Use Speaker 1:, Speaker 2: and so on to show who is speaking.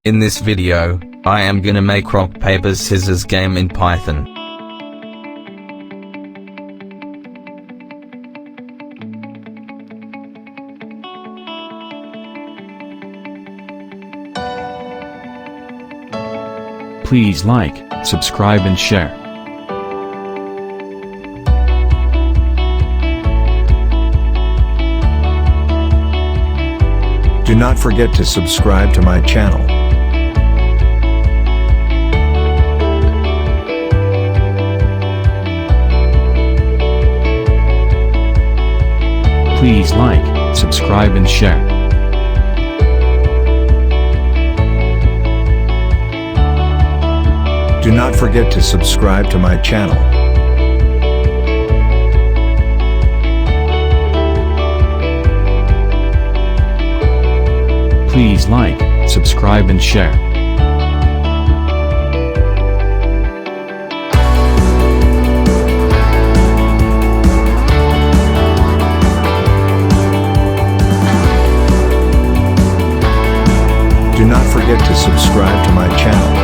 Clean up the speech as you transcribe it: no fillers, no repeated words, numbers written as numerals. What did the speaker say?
Speaker 1: In this video, I am gonna make rock paper scissors game in Python.
Speaker 2: Please like, subscribe and share.
Speaker 3: Do not forget to subscribe to my channel.
Speaker 2: Please like, subscribe and share.
Speaker 3: Do not forget to subscribe to my channel.
Speaker 2: Please like, subscribe and share.
Speaker 3: Do not forget to subscribe to my channel.